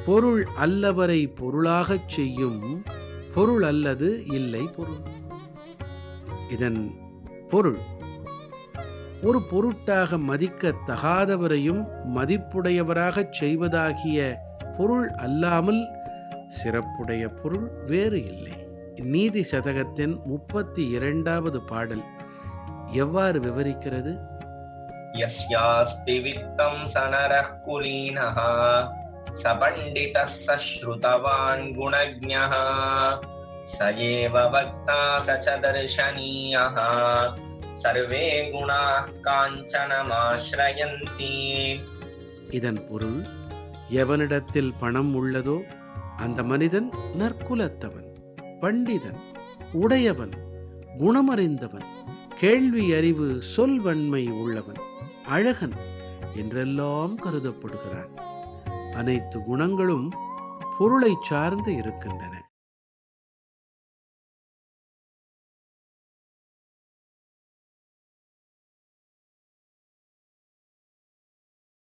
பொருள் அல்லவரை பொருளாகச் செய்யும் பொருள் அல்லது இல்லை பொருள். இதன் பொருள், ஒரு பொருட்டாக மதிக்க தகாதவரையும் மதிப்புடையவராகச் செய்வதாகிய பொருள் அல்லாமல் சிறப்புடைய பொருள் வேறு இல்லை. நீதி சதகத்தின் 32வது பாடல் எவ்வாறு விவரிக்கிறது? யஸ்யாஸ்தி வித்தம் சநரः குலீனः ச பண்டிதः ச ஸ்ருதவான் குணஜ்ஞः ச ஏவ வக்தா ச ச தர்ஷனீயः சர்வே குணாः காஞ்சனமாஶ்ரயந்தி. இதன் பொருள், எவனிடத்தில் பணம் உள்ளதோ அந்த மனிதன் நற்குலத்தவன், பண்டிதன், உடையவன், குணமறிந்தவன், கேள்வி அறிவு சொல்வன்மை உள்ளவன், அழகன் என்றெல்லாம் கருதப்படுகிறான். அனைத்து குணங்களும் பொருளை சார்ந்து இருக்கின்றன.